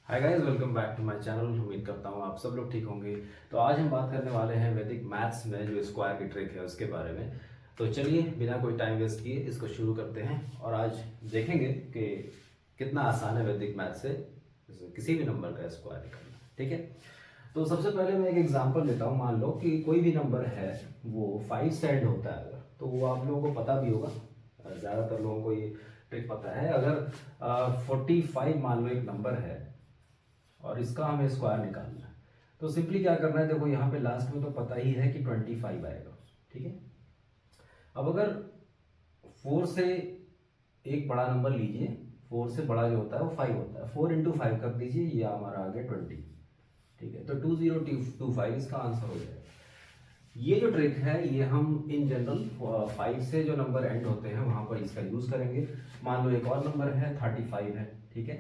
Hi guys, welcome back to my channel. उम्मीद करता हूँ आप सब लोग ठीक होंगे। तो आज हम बात करने वाले हैं वैदिक मैथ्स में जो स्क्वायर की ट्रिक है उसके बारे में। तो चलिए बिना कोई टाइम वेस्ट किए इसको शुरू करते हैं और आज देखेंगे कि कितना आसान है वैदिक मैथ्स से किसी भी नंबर का स्क्वायर निकालना। ठीक है, तो सबसे पहले मैं एक एग्जांपल लेता हूँ। मान लो कि कोई भी नंबर है वो 5 से एंड होता है अगर, तो वो आप लोगों को पता भी होगा, ज़्यादातर लोगों को ये ट्रिक पता है। अगर 45 मान लो एक नंबर है और इसका हमें स्क्वायर निकालना है, तो सिंपली क्या करना है, देखो यहाँ पे लास्ट में तो पता ही है कि 25 आएगा। ठीक है, अब अगर 4 से एक बड़ा नंबर लीजिए, 4 से बड़ा जो होता है वो 5 होता है, 4 इंटू 5 कर दीजिए, ये हमारा आ गया 20। ठीक है, तो 2025 इसका आंसर हो जाएगा। ये जो ट्रिक है ये हम इन जनरल 5 से जो नंबर एंड होते हैं वहां पर इसका यूज करेंगे। मान लो एक और नंबर है 35 है, ठीक है,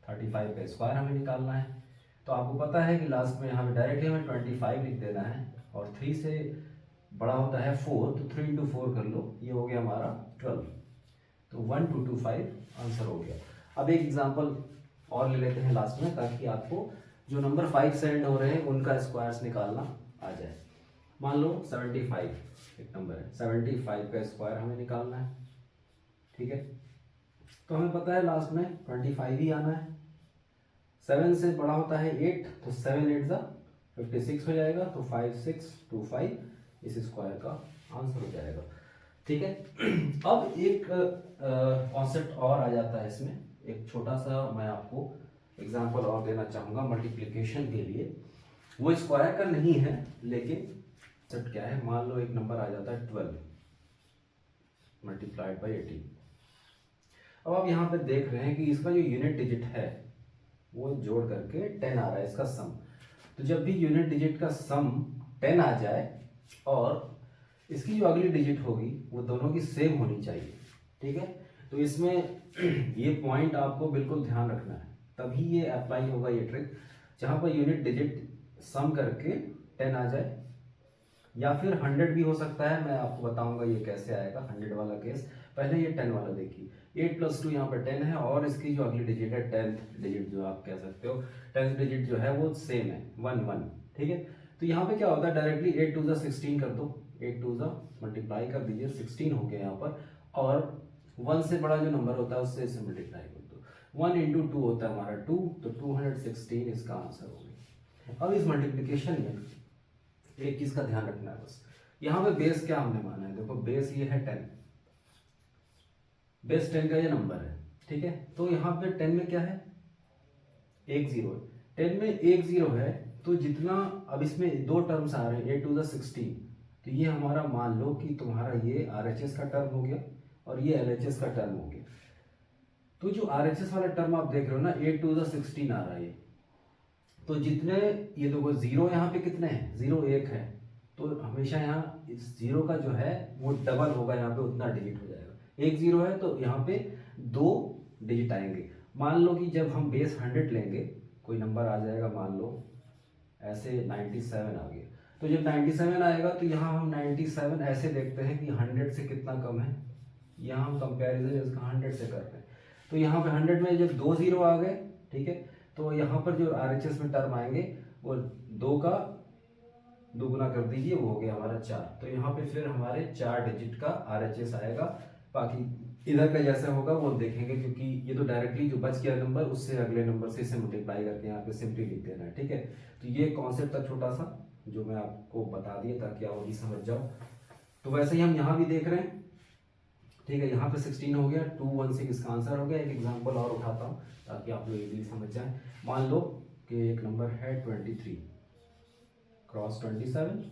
35 का स्क्वायर हमें निकालना है। तो आपको पता है कि लास्ट में यहाँ पे डायरेक्टली हमें 25 लिख देना है और 3 से बड़ा होता है 4, तो 3 इंटू 4 कर लो, ये हो गया हमारा 12। तो 1225 आंसर हो गया। अब एक एग्जांपल और ले लेते हैं लास्ट में, ताकि आपको जो नंबर 5 से एंड हो रहे हैं उनका स्क्वायर्स निकालना आ जाए। मान लो 75 एक नंबर है, 75 का स्क्वायर हमें निकालना है। ठीक है, तो हमें पता है लास्ट में 25 ही आना है। 7 से बड़ा होता है 8, तो 7 8 ज़ा 56 हो जाएगा, तो 5625 इस स्क्वायर का आंसर हो जाएगा। ठीक है, अब एक कॉन्सेप्ट और आ जाता है इसमें, एक छोटा सा मैं आपको एग्जांपल और देना चाहूँगा मल्टीप्लिकेशन के लिए। वो स्क्वायर का नहीं है, लेकिन कॉन्सेप्ट क्या है, मान लो एक नंबर आ जाता है 12 मल्टीप्लाइड बाई 18। अब आप यहाँ पे देख रहे हैं कि इसका जो यूनिट डिजिट है वो जोड़ करके 10 आ रहा है, इसका सम। तो जब भी यूनिट डिजिट का सम 10 आ जाए और इसकी जो अगली डिजिट होगी वो दोनों की सेम होनी चाहिए। ठीक है, तो इसमें ये पॉइंट आपको बिल्कुल ध्यान रखना है, तभी ये अप्लाई होगा ये ट्रिक। जहां पर यूनिट डिजिट सम करके 10 आ जाए, या फिर 100 भी हो सकता है। मैं आपको बताऊंगा ये कैसे आएगा 100 वाला केस। पहले ये 10 वाला देखिए, 8 प्लस 2 यहाँ पर 10 है और इसकी जो अगली डिजिट है 10th डिजिट जो आप कह सकते हो, 10th डिजिट जो है वो सेम है 1 1। ठीक है, तो यहाँ पे क्या होता है, डायरेक्टली 8 टू ज़ा 16 कर दो, 8 टू ज़ा मल्टीप्लाई कर दीजिए, 16 हो गया यहाँ पर। और 1 से बड़ा जो नंबर होता है उससे इसे मल्टीप्लाई कर दो। 1 इंटू 2 होता है हमारा 2, तो 216 इसका आंसर हो गया। अब इस मल्टीप्लीकेशन में एक चीज का ध्यान रखना है बस, यहाँ पे बेस क्या हमने माना है, देखो बेस ये है 10, बेस 10 का ये नंबर है। ठीक है, तो यहाँ पे 10 में क्या है, एक जीरो है। 10 में एक जीरो है, तो जितना अब इसमें दो टर्म्स आ रहे हैं 8 टू द 16, तो ये हमारा मान लो कि तुम्हारा ये RHS का टर्म हो गया और ये LHS का टर्म हो गया। तो जो RHS वाला टर्म आप देख रहे हो ना, 8 टू द 16 आ रहा है, तो जितने ये देखो जीरो यहाँ पे कितने हैं, जीरो एक है, तो हमेशा यहाँ इस जीरो का जो है वो डबल होगा, यहाँ पे उतना डिजिट हो जाएगा। एक जीरो है तो यहाँ पे दो डिजिट आएंगे। मान लो कि जब हम बेस 100 लेंगे, कोई नंबर आ जाएगा, मान लो ऐसे 97 आ गया, तो जब 97 आएगा तो यहाँ हम 97 ऐसे देखते हैं कि 100 से कितना कम है, यहाँ हम कंपेरिजन इसका 100 से करते हैं। तो यहाँ पे 100 में जब दो जीरो आ गए, ठीक है, तो यहाँ पर जो RHS में टर्म आएंगे वो दो का दोगुना कर दीजिए, वो हो गया हमारा 4। तो यहाँ पे फिर हमारे 4 डिजिट का RHS आएगा। बाकी इधर का जैसा होगा वो देखेंगे, क्योंकि ये तो डायरेक्टली जो बच गया नंबर उससे अगले नंबर से इसे मल्टीप्लाई करके यहाँ पे सिंपली लिख देना है। ठीक है, तो ये कॉन्सेप्ट था छोटा सा जो मैं आपको बता दिया ताकि आप अभी समझ जाओ। तो वैसे ही हम यहाँ भी देख रहे हैं। ठीक है, यहाँ पे 16 हो गया, 216 इसका आंसर हो गया। एक एग्जांपल और उठाता हूँ ताकि आप लोग इजीली समझ जाए। मान लो कि एक नंबर है 23 क्रॉस 27।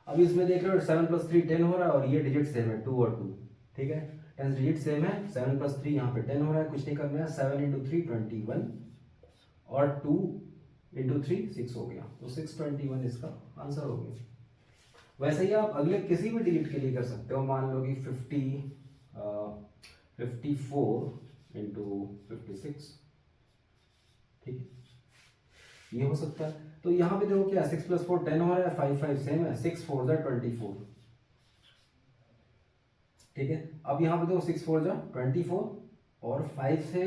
अब इसमें देख रहे हो 7 प्लस 3 10 हो रहा है और ये डिजिट सेम है 2 और 2। ठीक है, 10 डिजिट सेम है, 7 प्लस 3 यहाँ पे 10 हो रहा है, कुछ नहीं करना है। 7 इंटू 3 21 और 2 इंटू 3 6 हो गया, तो 621 इसका आंसर हो गया। वैसे ही आप अगले किसी भी डिजिट के लिए कर सकते हो। मान लो कि 54 इंटू 56, ठीक है, ये हो सकता है। तो यहाँ पे देखो क्या 6 प्लस 4 10 हो रहा है, 5 5 सेम है, 6 4 जा 24। ठीक है, अब यहाँ पे देखो 6 4 जा 24 और 5 से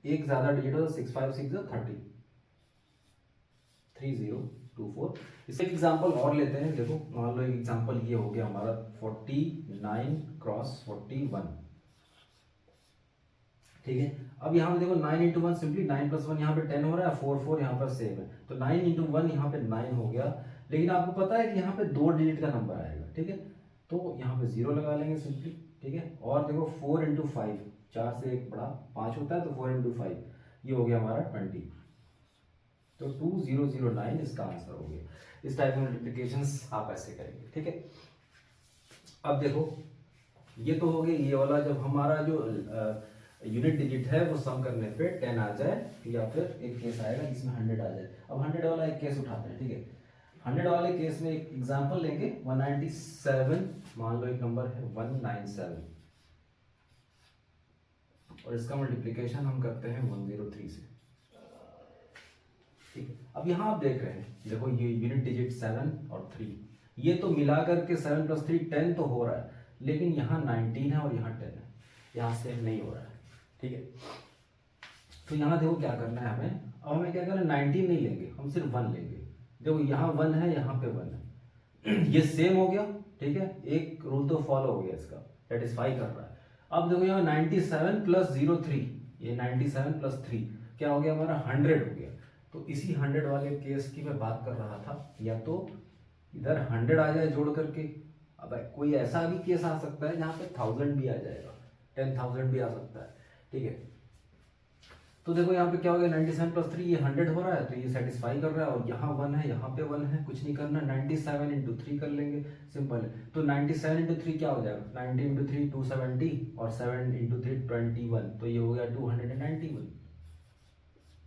एक ज़्यादा डिजिट हो तो 6 5 6 30, 3024। इससे एक एग्जाम्पल और लेते हैं। देखो मान लो एक एग्जाम्पल ये हो गया हमारा 49 क्रॉस 41, ठीक है। अब यहाँ पे देखो 9 into one simply 9 plus one, यहाँ पे 10 हो रहा है, 4 4 यहाँ पर सेम है, तो 9 इंटू वन यहाँ पे 9 हो गया। लेकिन आपको पता है कि यहाँ पे 2 डिजिट का नंबर आएगा, ठीक है, तो यहाँ पे 0 लगा लेंगे सिंपली, ठीक है। और देखो 4 इंटू 5, 4 से एक बड़ा 5 होता है, तो 4 इंटू 5 ये हो गया हमारा 20, तो 2009 इसका आंसर हो गया। इस टाइप में मल्टीप्लिकेशंस आप ऐसे करेंगे, ठीक है। अब देखो ये तो हो गया ये वाला, जब हमारा जो यूनिट डिजिट है वो सम करने पे 10 आ जाए, या फिर एक केस आएगा जिसमें 100 आ जाए। अब 100 वाला एक केस उठाते हैं, ठीक है। 100 वाले केस में एक एग्जांपल लेंगे, 197, मान लो एक नंबर है 197, और इसका मल्टीप्लिकेशन हम करते हैं 103 से, ठीक है। अब यहाँ आप देख रहे हैं, देखो ये यूनिट डिजिट 7 और 3, ये तो मिलाकर के 7 प्लस 3 10 तो हो रहा है, लेकिन यहाँ 19 है और यहाँ 10 है, यहाँ से नहीं हो रहा है, ठीक है। तो यहाँ देखो क्या करना है हमें, अब हमें क्या करना है, 19 नहीं लेंगे, हम सिर्फ 1 लेंगे। देखो यहाँ 1 है, यहाँ पे 1 है, ये सेम हो गया, ठीक है, एक रूल तो फॉलो हो गया, इसका सेटिस्फाई कर रहा है। अब देखो यहाँ 97 प्लस 03, ये 97 प्लस 3 क्या हो गया हमारा 100 हो गया। तो इसी 100 वाले केस की मैं बात कर रहा था, या तो इधर 100 आ जाए जोड़ करके, अब कोई ऐसा भी केस आ सकता है जहाँ पे 1000 भी आ जाएगा, 10,000 भी आ सकता है, ठीक है। तो देखो यहाँ पे क्या हो गया, 97 प्लस 3 ये 100 हो रहा है, तो ये सेटिस्फाई कर रहा है, और यहाँ 1 है, यहाँ पे 1 है, कुछ नहीं करना, 97 इंटू 3 कर लेंगे, सिंपल है। तो 97 इंटू 3 क्या हो जाएगा, 90 इंटू 3 270, और 7 इंटू 3 21, तो ये हो गया 291।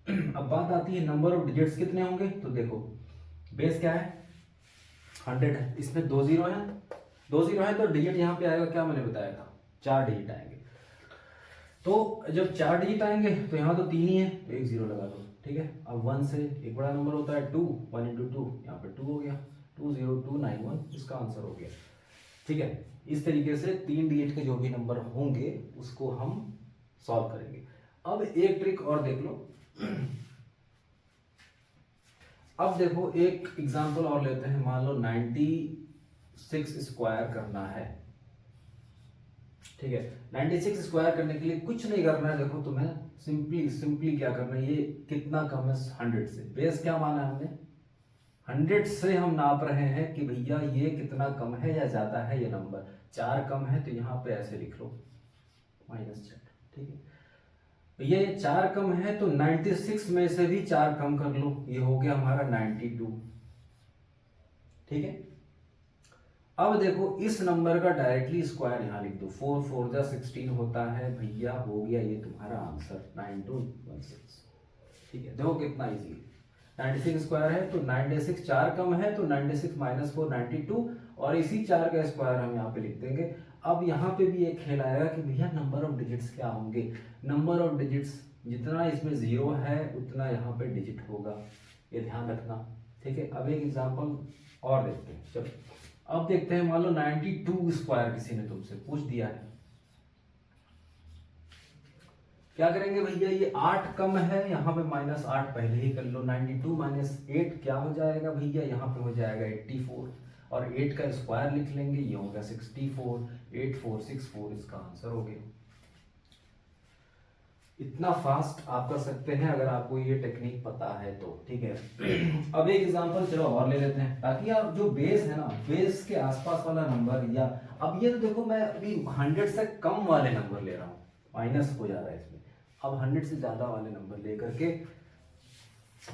अब बात आती है नंबर ऑफ डिजिट्स कितने होंगे, तो देखो बेस क्या है 100 है, इसमें 2 जीरो है, 2 जीरो है, तो डिजिट यहाँ पे आएगा क्या मैंने बताया था, 4 डिजिट आएंगे। तो जब 4 डिजिट आएंगे तो यहाँ तो 3 ही है, तो एक जीरो लगा दो, ठीक है। अब 1 से एक बड़ा नंबर होता है 2, 1 इंटू 2 यहाँ पे 2 हो गया, 20291 इसका आंसर हो गया, ठीक है। इस तरीके से 3 डिजिट के जो भी नंबर होंगे उसको हम सॉल्व करेंगे। अब एक ट्रिक और देख लो, अब देखो एक एग्जांपल और लेते हैं, मान लो 96 स्क्वायर करना है, ठीक है। 96 स्क्वायर करने के लिए कुछ नहीं करना है, देखो तुम्हें सिंपली क्या करना है, ये कितना कम है 100 से, बेस क्या माना है हमने 100 से, हम नाप रहे हैं कि भैया ये कितना कम है या ज्यादा है, ये नंबर 4 कम है, तो यहाँ पे ऐसे लिख लो -4, ठीक है। ये 4 कम है तो 96 में से भी 4 कम कर लो, ये हो गया हमारा 92, ठीक है। अब देखो इस नंबर का डायरेक्टली स्क्वायर यहाँ लिख दो, 4 4 जा 16 होता है भैया, हो गया ये तुम्हारा आंसर 9216, ठीक है। देखो कितना इजी है, 96 स्क्वायर है तो 96, 4 कम है तो 96 माइनस 4 92, और इसी 4 का स्क्वायर हम यहाँ पे लिख देंगे। अब यहाँ पे भी एक खेल आएगा कि भैया नंबर ऑफ डिजिट्स क्या होंगे, नंबर ऑफ डिजिट्स जितना इसमें जीरो है उतना यहाँ पे डिजिट होगा, ये ध्यान रखना, ठीक है। अब एक एग्जाम्पल और देखते हैं, चलो अब देखते हैं, मान लो 92 स्क्वायर किसी ने तुमसे पूछ दिया है, क्या करेंगे भैया, ये 8 कम है, यहाँ पे -8 पहले ही कर लो, 92 माइनस 8 क्या हो जाएगा भैया, यहाँ पे हो जाएगा 84, और 8 का स्क्वायर लिख लेंगे, ये होगा 64, 8464 इसका आंसर हो गया। इतना फास्ट आप कर सकते हैं अगर आपको ये टेक्निक पता है तो, ठीक है। अब एक एग्जांपल चलो और ले लेते हैं, ताकि आप जो बेस है ना, बेस के आसपास वाला नंबर, या अब ये तो देखो मैं अभी 100 से कम वाले नंबर ले रहा हूँ, माइनस हो जा रहा है इसमें, अब 100 से ज्यादा वाले नंबर लेकर के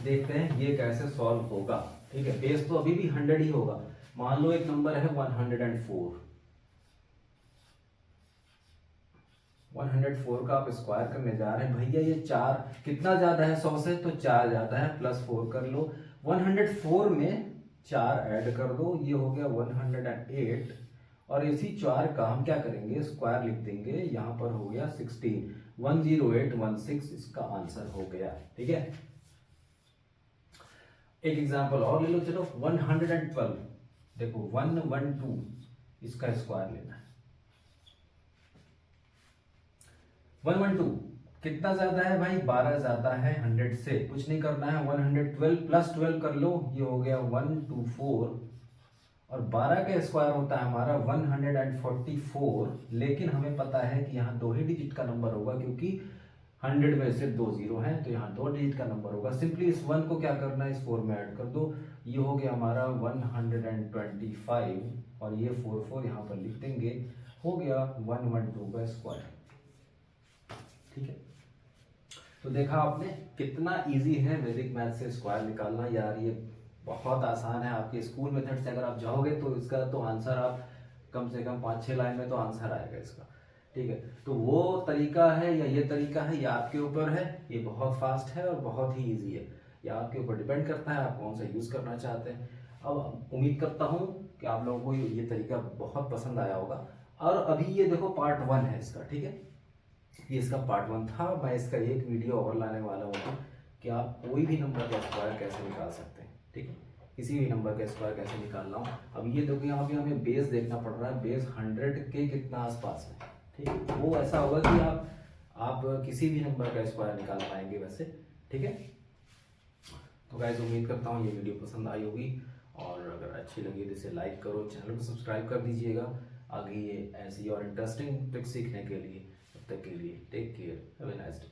देखते हैं ये कैसे सॉल्व होगा, ठीक है। बेस तो अभी भी 100 ही होगा, मान लो एक नंबर है 104, 104 का आप स्क्वायर करने जा रहे हैं भैया, ये 4 कितना ज्यादा है 100 से, तो 4 ज्यादा है, +4 कर लो, 104 में 4 ऐड कर दो, ये हो गया 108, और इसी 4 का हम क्या करेंगे स्क्वायर लिख देंगे, यहाँ पर हो गया 16, 10816 इसका आंसर हो गया, ठीक है। एक एग्जांपल और ले लो, चलो 112, देखो 112 इसका स्क्वायर लेना है, 112 कितना ज्यादा है भाई, 12 ज्यादा है 100 से, कुछ नहीं करना है, 112 प्लस 12 कर लो, ये हो गया 124, और 12 का स्क्वायर होता है हमारा 144, लेकिन हमें पता है कि यहाँ दो ही डिजिट का नंबर होगा, क्योंकि 100 में से दो जीरो हैं, तो यहाँ दो डिजिट का नंबर होगा। सिंपली इस 1 को क्या करना है, इस 4 में ऐड कर दो, ये हो गया हमारा 125, और ये 44 यहाँ पर लिख देंगे, हो गया 112 का स्क्वायर। ठीक है, तो देखा आपने कितना इजी है वैदिक मैथ से स्क्वायर निकालना। यार ये बहुत आसान है, आपके स्कूल मेथड से अगर आप जाओगे तो इसका तो आंसर आप कम से कम 5-6 लाइन में तो आंसर आएगा इसका। ठीक है, तो वो तरीका है या ये तरीका है, ये आपके ऊपर है, ये बहुत फास्ट है और बहुत ही ईजी है, ये आपके ऊपर डिपेंड करता है आप कौन सा यूज़ करना चाहते हैं। अब उम्मीद करता हूँ कि आप लोगों को ये तरीका बहुत पसंद आया होगा। और अभी ये देखो पार्ट 1 है इसका, ठीक है, ये इसका पार्ट 1 था। मैं इसका एक वीडियो और लाने वाला हूँ कि आप कोई भी नंबर का स्क्वायर कैसे निकाल सकते हैं। ठीक है, किसी भी नंबर का स्क्वायर कैसे निकालना हो। अब ये देखो यहाँ पे हमें बेस देखना पड़ रहा है, बेस 100 के कितना आसपास है। ठीक है, वो ऐसा होगा कि आप किसी भी नंबर का स्क्वायर निकाल पाएंगे वैसे। ठीक है, तो गाइस उम्मीद करता हूँ ये वीडियो पसंद आई होगी, और अगर अच्छी लगी तो इसे लाइक करो, चैनल को सब्सक्राइब कर दीजिएगा आगे ये ऐसी और इंटरेस्टिंग ट्रिक्स सीखने के लिए। तब तक के लिए take care, have a nice day.